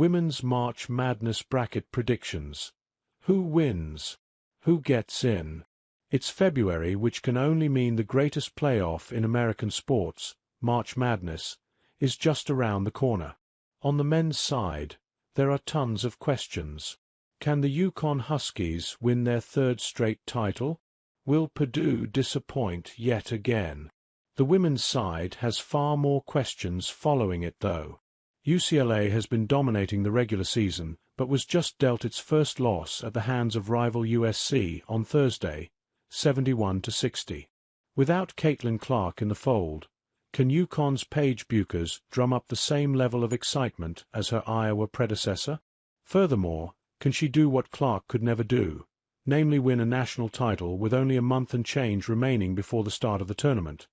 Women's March Madness Bracket Predictions. Who wins? Who gets in? It's February, which can only mean the greatest playoff in American sports, March Madness, is just around the corner. On the men's side, there are tons of questions. Can the Yukon Huskies win their third straight title? Will Purdue disappoint yet again? The women's side has far more questions following it, though. UCLA has been dominating the regular season, but was just dealt its first loss at the hands of rival USC on Thursday, 71-60. Without Caitlin Clark in the fold, can UConn's Paige Bueckers drum up the same level of excitement as her Iowa predecessor? Furthermore, can she do what Clark could never do, namely win a national title with only a month and change remaining before the start of the tournament?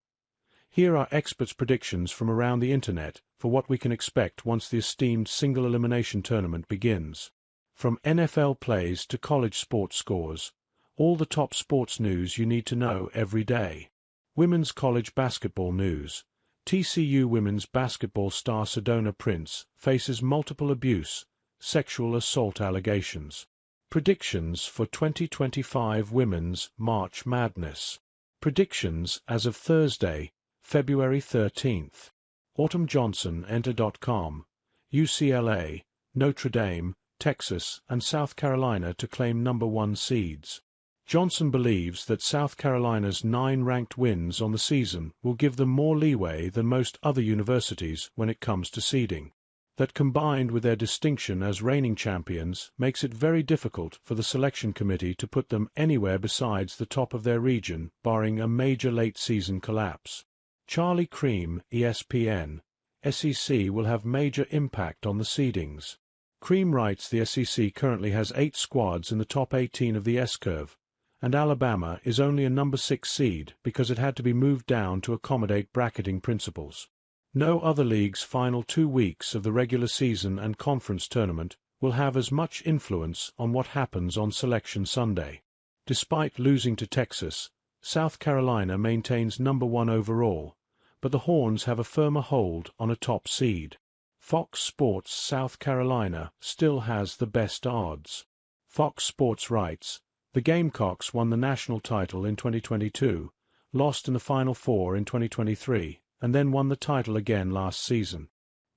Here are experts' predictions from around the internet for what we can expect once the esteemed single-elimination tournament begins. From NFL plays to college sports scores, all the top sports news you need to know every day. Women's college basketball news. TCU women's basketball star Sedona Prince faces multiple abuse, sexual assault allegations. Predictions for 2025 Women's March Madness. Predictions as of Thursday, February 13th. Autumn Johnson, Enter.com. UCLA, Notre Dame, Texas, and South Carolina to claim #1 seeds. Johnson believes that South Carolina's 9 ranked wins on the season will give them more leeway than most other universities when it comes to seeding. That combined with their distinction as reigning champions makes it very difficult for the selection committee to put them anywhere besides the top of their region, barring a major late-season collapse. Charlie Cream, ESPN. SEC will have major impact on the seedings. Cream writes the SEC currently has 8 squads in the top 18 of the S-curve, and Alabama is only a #6 seed because it had to be moved down to accommodate bracketing principles. No other league's final 2 weeks of the regular season and conference tournament will have as much influence on what happens on Selection Sunday. Despite losing to Texas, South Carolina maintains #1 overall, but the Horns have a firmer hold on a top seed. Fox Sports South Carolina still has the best odds. Fox Sports writes, the Gamecocks won the national title in 2022, lost in the Final Four in 2023, and then won the title again last season.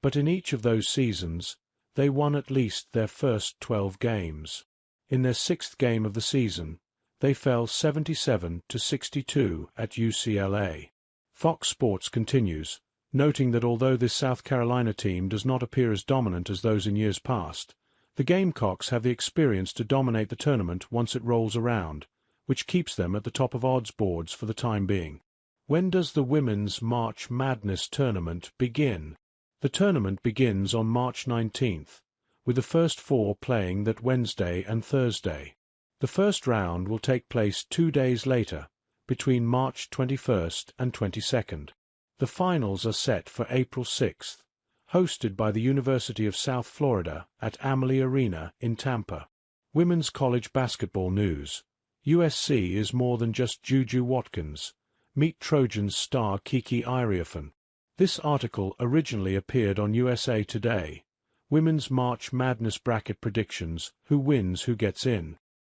But in each of those seasons, they won at least their first 12 games. In their 6th game of the season, they fell 77-62 at UCLA. Fox Sports continues, noting that although this South Carolina team does not appear as dominant as those in years past, the Gamecocks have the experience to dominate the tournament once it rolls around, which keeps them at the top of odds boards for the time being. When does the Women's March Madness tournament begin? The tournament begins on March 19th, with the first 4 playing that Wednesday and Thursday. The first round will take place 2 days later, between March 21st and 22nd. The finals are set for April 6th, hosted by the University of South Florida at Amalie Arena in Tampa. Women's college basketball news. USC is more than just Juju Watkins. Meet Trojans star Kiki Iriafen. This article originally appeared on USA Today. Women's March Madness Bracket Predictions, Who Wins, Who Gets In.